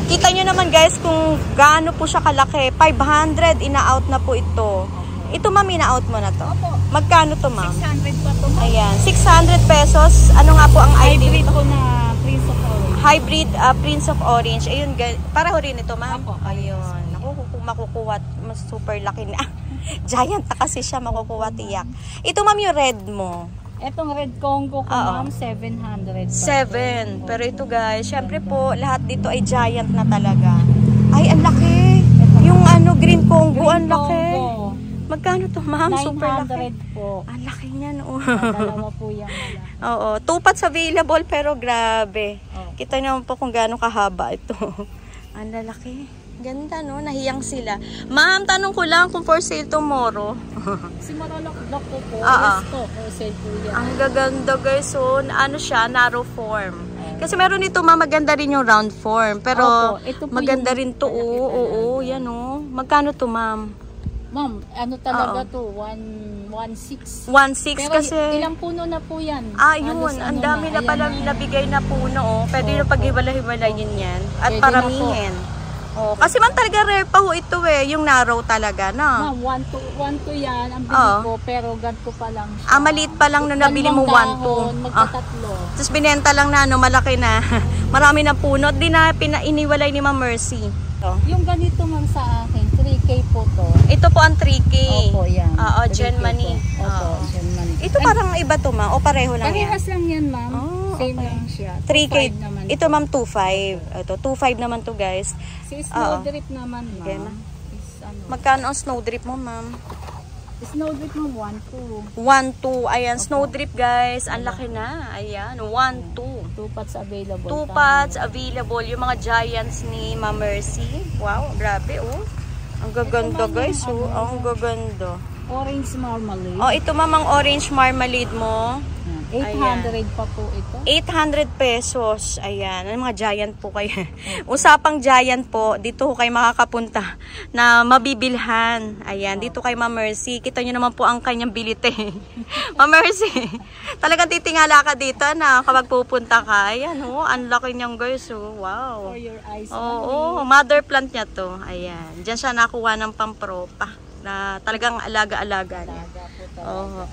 500. Kita nyo naman guys kung gaano po siya kalaki. 500, ina-out na po ito. Ito ma'am, ina-out mo na to. Opo. Magkano to ma'am? 600 pa to ma'am. Ayan, 600 pesos. Ano nga po ang ID Hybrid nito? po na Prince of Orange. Hybrid Prince of Orange. Ayun, pareho rin ito ma'am. Opo. Ayun. Naku, makukuha. Mas super laki na. Giant na kasi siya, makukuha tiyak. Ito ma'am yung red mo. Etong Red Congo ko ma'am, 700. 7. Pero ito guys, syempre po, lahat dito ay giant na talaga. Ay, ang laki. Yung ano, Green Congo, ang laki. Magkano to ma'am? Super laki. 900 po. Ang laki niyan, oh. Dalawa po yan. Oo, 2 pots available pero grabe. Oh. Kita naman po kung gaano kahaba ito. Ang lalaki. Ganda no, nahiyang sila. Ma'am, tanong ko lang kung for sale tomorrow. Si Marolok Block ko po, Ah, yes po, for sale po yan. Ang gaganda guys, so ano siya, narrow form. Kasi meron ito ma'am, maganda rin yung round form. Pero Opo, ito po maganda yung rin to, oo, yan oh. Magkano to ma'am? Ma'am, ano talaga to, 1.6. 1.6 Pero kasi. ilang puno na po yan. Yun, Halos ang ano dami na ayan pala nabigay na puno oh. Pwede na paghiwalay-hiwalayin yan. At Pwede paramihin. Oh, kasi man talaga rare pa ho ito eh, yung narrow talaga na. Ma'am, 1 to yan ang bili ko, pero ganito pa lang siya. Maliit pa lang nung nabili mo 1 to. Magkatatlo. Tapos binenta lang na, malaki na. Marami na puno. Di na iniwalay ni Ma'am Mercy. Yung ganito ma'am sa akin, 3K po to. Ito po ang 3K. Opo, yan. Oo, 3K Gen Money. po. Opo, Gen Money. Ito parang iba to ma'am, o pareho lang yan? Parehas lang yan ma'am. Same okay. lang siya. 3K. 2.5 naman. Ito ma'am 2.5. Ito 2.5 naman to guys. Si Snowdrip naman ma'am. Okay, ma. Is ano? Magkano ang snowdrip mo ma'am? Snowdrip mo 1.2. 1.2. Ayan, snowdrip guys. Ang laki na. Ayan, 1.2. 2 pots available. 2 pots available. Yung mga giants ni Ma'am Mercy. Wow, grabe oh. Ang gaganda guys oh. Ang gaganda. Orange marmalade. Oh, ito mamang orange marmalade mo. 800 pa po ito. 800 pesos. Ayan. Ang mga giant po kayo. Usapang giant po. Dito kayo makakapunta na mabibilhan. Ayan. Dito kay Ma'am Mercy. Kita nyo naman po ang kanyang bilite. Ma'am Mercy. Talagang titingala ka dito na kapag pupunta ka. Ayan oh. Ang laki niyang guys oh. Wow. For your eyes. Oo. Mother plant niya to. Ayan. Diyan siya nakuha ng pampropa. Na talagang alaga-alaga niya. Oo.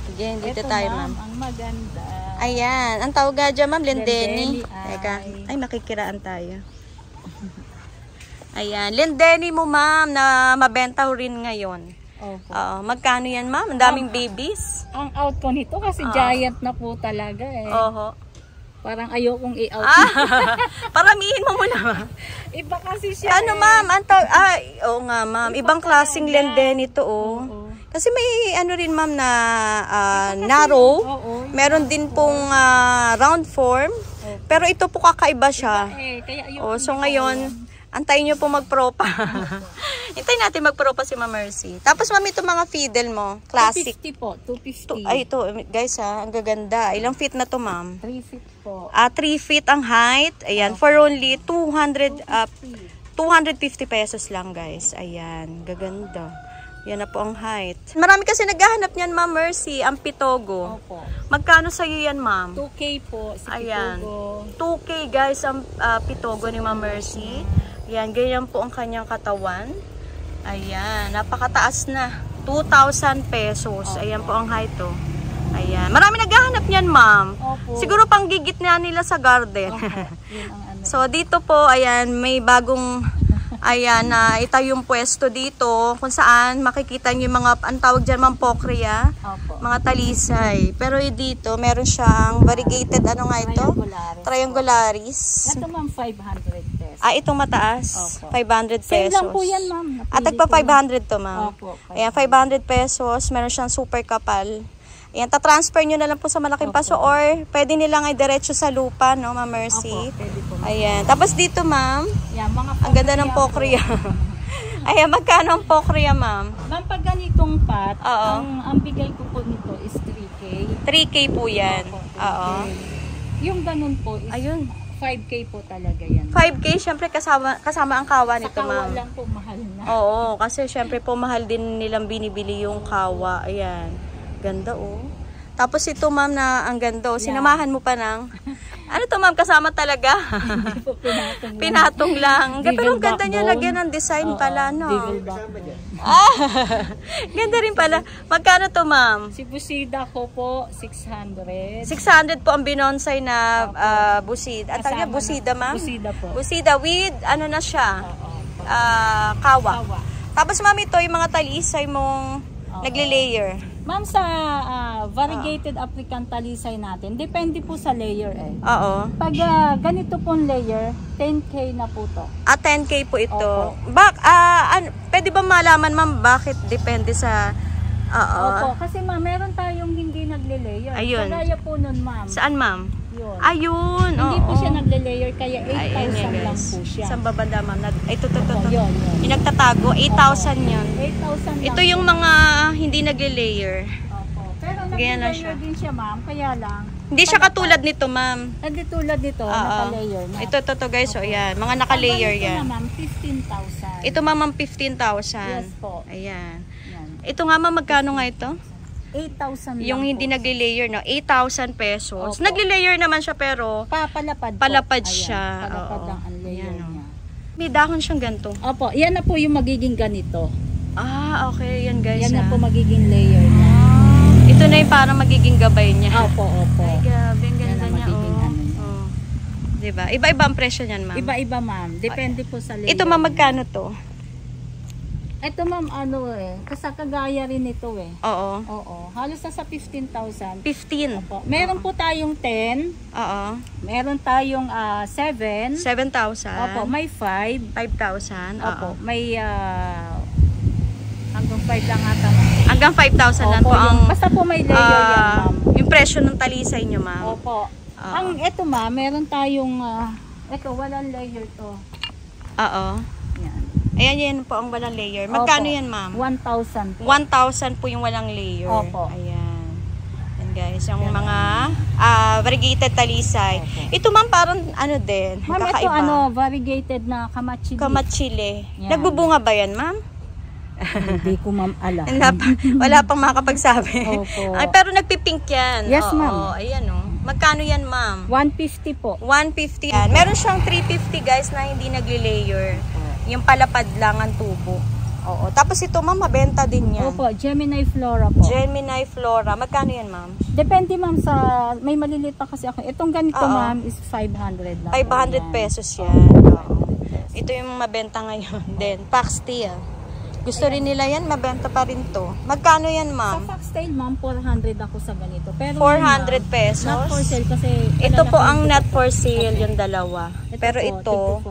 Again, dito ito, tayo ma'am. Ang maganda. Ayan. Ang tawag nga dyan ma'am, Lendeni. Lendeni Teka. Ay, makikiraan tayo. Ayan. Lendeni mo ma'am na mabenta rin ngayon. Opo. Magkano yan ma'am? Ang daming babies. Ang out ko nito kasi giant na po talaga eh. Oho. Parang ayokong i-out. Paramihin mo muna ma'am. Iba kasi siya. Ano ma'am? Oo nga ma'am. Ibang klaseng Lendeni to oh. Kasi may ano rin ma'am na narrow. Meron din pong round form. Pero ito po kakaiba siya. So ngayon, antayin nyo po magpropa. Hintayin natin magpropa si Ma'am Mercy. Tapos ma'am, ito mga fiddle mo. Classic. 250 po. 250. Ay, ito guys ang gaganda. Ilang feet na to ma'am? 3 feet po. 3 feet ang height. Ayan, for only 250 pesos lang guys. Ayan, gaganda. Yan na po ang height. Marami kasi naghahanap niyan, Ma'am Mercy, ang pitogo. Opo. Magkano sa iyo yan, ma'am? 2K po si Ayan. pitogo. 2K guys ang pitogo ni Ma'am Mercy. Yan, ganyan po ang kanyang katawan. Ayan, napakataas na. 2,000 pesos. Ayan po ang height oh. Ayan. Marami naghahanap niyan, ma'am. Opo. Siguro pang gigit na nila sa garden. Yun ang ano. So dito po, ayan, may bagong ayan, itayong pwesto dito kung saan makikita nyo yung mga, ang tawag dyan, mampokria, mga talisay. Pero dito, meron siyang variegated, ano nga ito? Triangularis. Ito ma'am, 500 pesos. Itong mataas, Opo. 500 pesos. Same lang po yan ma'am. Tagpa 500 to ma'am. Opo, 500. Ayan, 500 pesos, meron siyang super kapal. Ayan, ta-transfer nyo na lang po sa malaking paso or pwede nilang ay diretso sa lupa, no, Ma'am Mercy. Opo, pwede po. Ayan. Tapos dito, ma'am, yan, mga ang ganda ng pokria. Ayan, magkano ang pokria, ma'am? Ma'am, pag ganitong pot, Oo. ang bigay ko po nito is 3K. 3K po yan. Opo, 3K. Oo. Yung ganun po is Ayun. 5K po talaga yan. 5K, syempre kasama ang kawa nito, Sa kawa ma'am. lang po, mahal na. Oo, kasi syempre po mahal din nilang binibili yung kawa. Ayan. Ganda, oh. Tapos ito, ma'am, na ang ganda. Sinamahan mo pa ng... Ano to, ma'am? Kasama talaga? Hindi po, pinatong. Pinatong lang. Pero ang ganda niya, lagyan ng design pala, no? Ganda rin pala. Magkano to, ma'am? Si busida ko po, 600. 600 po ang binonsay na busida. At talaga, busida, ma'am? Busida po. Busida with, ano na siya? Kawa. Tapos, ma'am, ito yung mga talisay mong nagle-layer. Ma'am, sa variegated African talisay natin, depende po sa layer eh. Oo. Pag ganito pong layer, 10K na po to. 10K po ito. Opo. Pwede ba malaman, ma'am, bakit depende sa... Opo, kasi ma'am, meron tayong hindi nagle-layer. Ayun. Kagaya po nun, ma'am. Saan, ma'am? Yun. Ayun. Hindi po siya nagle-layer, kaya 8,000 lang po siya. Saan babanda, ma'am? Ito. Yun. Yung nagtatago, 8,000 yun. 8,000 lang. Ito yung mga hindi nagle-layer. Opo. Pero Ganyan na nagle-layer din siya, ma'am. Kaya lang. Hindi siya katulad nito, ma'am. Hindi tulad nito, naka-layer na. Ito guys, yan. Mga naka-layer Ito yan. na, ma'am, 15,000. Ito, ma'am, 15,000. Yes po. Ayan. Yan. Ito nga, ma'am, magkano nga ito? 8,000 lang Yung hindi po. nagle-layer, no? 8,000 pesos. Opo. Nagle-layer naman siya, pero Palapad po. palapad Ayan, siya. Palapad Oo. lang ang layer Ayan, oh. niya. May dahon siyang ganito. Opo, yan na po yung magiging ganito. Okay. Yan, guys. Yan na po magiging layer niya. Ito na yung parang magiging gabay niya. Opo. Ay, grabe. Ang Yan ganda ang niya. magiging ano niya. Diba? Iba-iba ang presyo niyan, ma'am. Iba-iba, ma'am. Depende po sa layer. Ito, ma'am, magkano to? Ito, ma'am, kasi kagaya rin ito Oo. Oo. Halos nasa 15,000. 15. Opo. Meron po tayong 10. Oo. Meron tayong 7. 7,000. Opo, may 5. 5,000. Opo, Oo. may hanggang 5 lang ata. Hanggang 5,000 lang po ang... Basta po may layer yan, ma'am. Yung presyo ng talisay nyo, ma'am. Opo. Ang ito, ma'am, meron tayong ito, walang layer to. Oo. Yan. Ayan po ang walang layer. Magkano Opo. yan, ma'am? 1,000 po. 1,000 po yung walang layer. Opo. Ayan. Yan, guys. Yung mga variegated talisay. Opo. Ito, ma'am, parang ano din. Ma'am, ito kakaiba. variegated na kamachi. Kamachile. Yan. Nagbubunga ba yan, ma'am? Hindi ko, ma'am, alam. Wala pang makakapagsabi. Opo. Ay, pero nagpipink yan. Yes, Oo, ma'am. Ayan, oh. Magkano yan, ma'am? 150 po. 150 yan. Meron siyang 350, guys, na hindi nagli-layer. Yung palapad lang ang tubo. Oo. Tapos ito, ma'am, mabenta din yan. Opo, Gemini Flora po. Gemini Flora. Magkano yan, ma'am? Depende, ma'am, sa... May maliliit pa kasi ako. Itong ganito, ma'am, is 500 lang. 500 pesos yan. Oo. Ito yung mabenta ngayon din. Foxtail. Gusto rin nila yan, mabenta pa rin to. Magkano yan, Sa ma'am? foxtail, ma'am, 400 ako sa ganito. Pero 400 pesos? Not for sale kasi... Ito po malalaki ang ito. not for sale, yung dalawa. Pero po, ito, tigto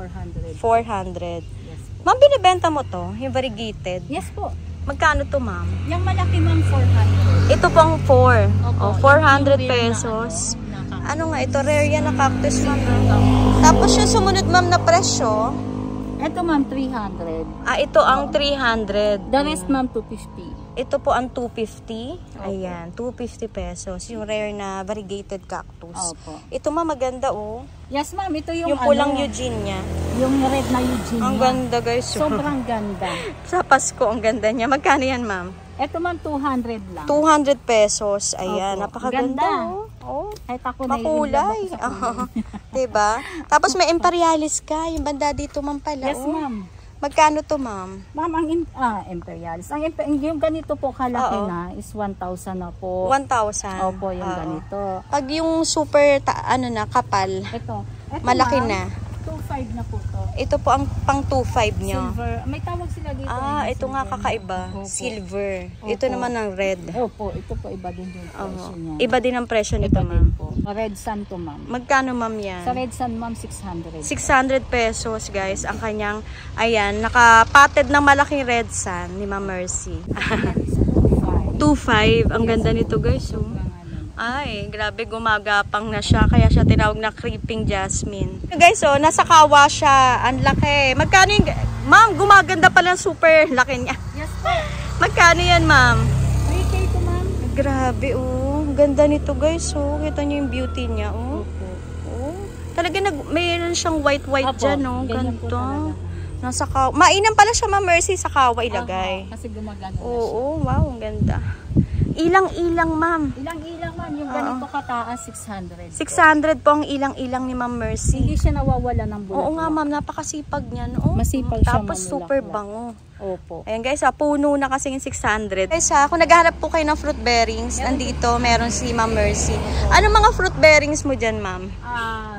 400. 400. Yes po. Ma'am, binibenta mo to? Yung variegated? Yes po. Magkano to, ma'am? Yung malaki, ma'am, 400. Ito pang 4. Opo, Oh, 400 yung pesos. na Ano nga, ito rare yan na cactus, ma'am. Tapos yung sumunod, ma'am, na presyo, Ito, ma'am, 300. ito ang 300. The rest, ma'am, 250. Ito po ang 250. Ayan, 250 pesos. Yung rare na variegated cactus. Opo. Ito, ma'am, maganda, oh. Yes, ma'am, ito yung, Yung pulang Eugenia. yung red na Eugenia. Ang ganda, guys. Sobrang ganda. Sa Pasko, ang ganda niya. Magkano yan, ma'am? Ito, ma'am, 200 lang. 200 pesos. Ayan, Opo. napakaganda, Ganda. oh. Oh. Kahit ako Makulay. nahihilab ako sa kulay. Diba? Tapos may imperialis ka. Yung banda dito, ma'am, pala. Yes, oh. ma'am. Magkano to, ma'am? Ma'am, ang imperialis. Yung ganito po kalaki Oo. na is 1,000 na po. 1,000. Opo, yung Oo. ganito. Pag yung super, kapal, Ito malaki ma'am, na. 2,500 na po to. Ito po ang pang 2.5 nyo. Silver. May tawag sila dito. Ito nga kakaiba. Opo. Silver. Opo. Ito naman ang red. Opo, ito po iba din yung presyo niya. Iba din ang presyo nito, Iba ma'am. din po. Red Sun to, ma'am. Magkano, ma'am, yan? Sa Red Sun, ma'am, 600. 600 pesos, guys. Ang kanyang, ayan, nakapatid ng malaking red sun ni Ma'am Mercy. 2.5. Ang ganda nito, guys. Oh. Ay, grabe, gumagapang na siya. Kaya siya tinawag na creeping jasmine. Guys, oh, nasa kawa siya. Ang laki. Magkano yung... Ma'am, gumaganda pala super laki niya. Yes po. Magkano yan, ma'am? 3K to, ma'am. Grabe, oh. Ganda nito, guys. Oh, kita niyo yung beauty niya, oh. Opo. Oh. Talaga, mayroon siyang white-white Opo, dyan, oh. ganyan po Ganito. talaga. Nasa kawa. Mainam pala siya, Ma'am Mercy, sa kawa ilagay. Kasi gumagana na siya. Oo, wow, ang ganda. Ilang-ilang, ma'am. Ilang-ilang, naman. Yung ganito kataas, 600. 600 po ang ilang-ilang ni Ma'am Mercy. Hindi siya nawawala ng bulaklak. Oo nga ma'am, napakasipag niyan. Oh. Masipag siya Tapos mamulaklak. super bango. Opo. Ayan guys, puno na kasi yung 600. Guys kung naghahanap po kayo ng fruit bearings, nandito meron si Ma'am Mercy. Ano mga fruit bearings mo dyan ma'am?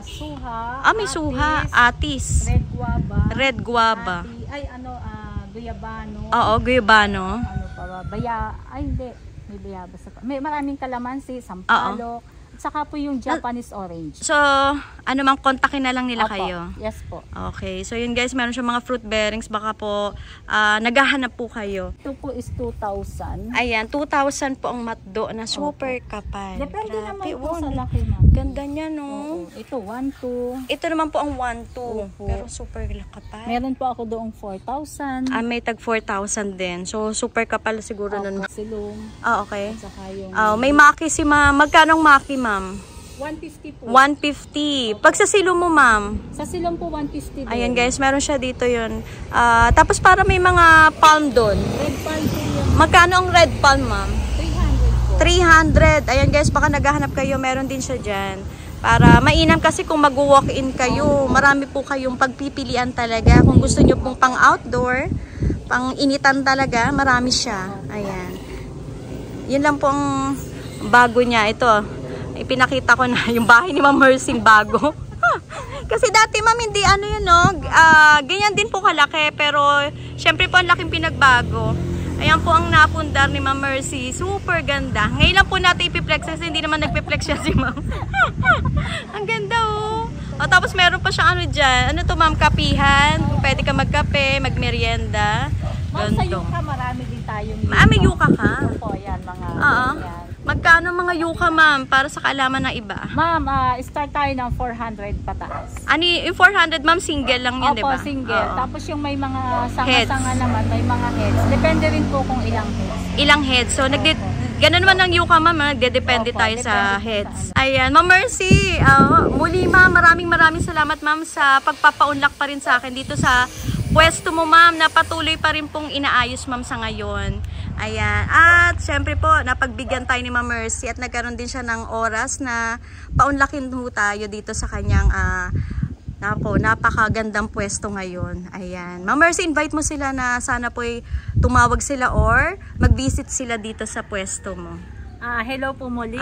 Suha. May suha, atis, Red guava. red guava. Guyabano. Oo, guyabano. Ano pa ba? Hindi. May bayabas. May maraming kalamansi, sampalok. At saka po yung Japanese orange. So, ano mang kontakin na lang nila kayo? Yes po. Okay, so yun guys, meron siya mga fruit bearings. Baka po, naghahanap po kayo. Ito po is 2,000. Ayan, 2,000 po ang matdo na super kapal. Depende naman po oh, sa laki, ma'am. Ganda niya, no? Ito, 1,2. Ito naman po ang 1,2. Opo. Pero super kapal. Meron po ako doong 4,000. May tag 4,000 din. So, super kapal siguro nun. Silong. Okay. At saka yung May maki si ma'am. Magkano ang maki, ma'am? 150 po. 150. Pag sa silo mo, ma'am? Sa silong po, 150 din. Ayan guys, meron siya dito yun. Tapos para may mga palm doon. Red palm po yun. Magkano ang red palm, ma'am? 300 po. 300. Ayan guys, baka naghahanap kayo, meron din siya dyan. Para mainam kasi kung mag-walk-in kayo, marami po kayong pagpipilian talaga. Kung gusto nyo pong pang outdoor, pang initan talaga, marami siya. Ayan. Yun lang po ang bago niya. Ito, ipinakita ko na yung bahay ni Ma'am Mercy bago. Kasi dati ma'am, hindi ano yun, no? Ganyan din po kalaki, pero syempre po ang laking pinagbago. Ayan po ang napundar ni Ma'am Mercy. Super ganda. Ngayon lang po natin ipiplex kasi hindi naman nagpiplex siya si ma'am. Ang ganda oh. Tapos meron pa siyang ano dyan. Ano to ma'am? Kapihan. Pwede ka magkape, magmerienda. Ma'am, sa yuka marami din tayo. May yuka ka? Opo, yan mga. Yan. Magkano mga yuka ma'am para sa kaalaman ng iba? Ma'am, start tayo ng 400 pataas. Yung 400 ma'am, single lang yun, di ba? Opo, single. Tapos yung may mga sanga-sanga naman, may mga heads. Depende rin po kung ilang heads. Ilang heads. So, ganun naman ang yuka ma'am, nagdedepende tayo sa heads. Ayan, Ma'am Mercy, muli ma'am, maraming salamat ma'am sa pagpapaunlak pa rin sa akin dito sa pwesto mo ma'am, na patuloy pa rin pong inaayos ma'am sa ngayon. Ayan, at syempre po, napagbigyan tayo ni Ma'am Mercy at nagkaroon din siya ng oras na paunlakin ho tayo dito sa kanyang napakagandang pwesto ngayon. Ayan. Ma'am Mercy, invite mo sila na sana po'y tumawag sila or mag-visit sila dito sa pwesto mo. Hello po muli.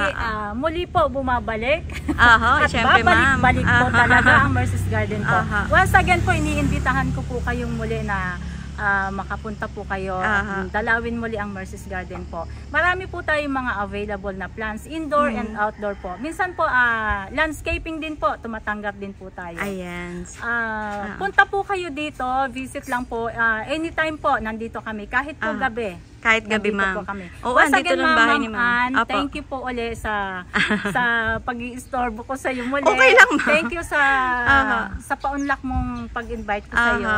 Muli po bumabalik. At syempre, babalik-balik po talaga ang Mercy's Garden po. Once again po, iniimbitahan ko po kayong muli na makapunta po kayo. Dalawin muli ang Mercy's Garden po. Marami po tayong mga available na plants, indoor and outdoor po. Minsan po, landscaping din po, tumatanggap din po tayo. Ayan. Punta po kayo dito, visit lang po. Anytime po, nandito kami. Kahit po gabi. Kahit gabi, ma'am. Oo, andito ng bahay ni ma'am. Thank you po uli sa pag-i-istorbo ko sa iyo muli. Okay lang, ma'am. Thank you sa paunlak mong pag-invite ko sa iyo.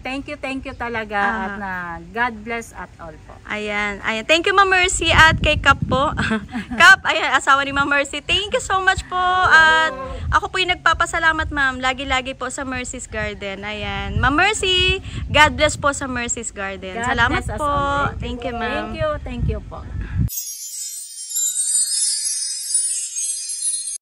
Thank you talaga at God bless at all po. Ayan. Thank you Ma'am Mercy at kay Kap po. Kap, ayan, asawa ni Ma'am Mercy. Thank you so much po. At ako po yung nagpapasalamat ma'am, lagi-lagi po sa Mercy's Garden. Ayan. Ma'am Mercy, God bless po sa Mercy's Garden. Salamat po. Thank you ma'am. Thank you po.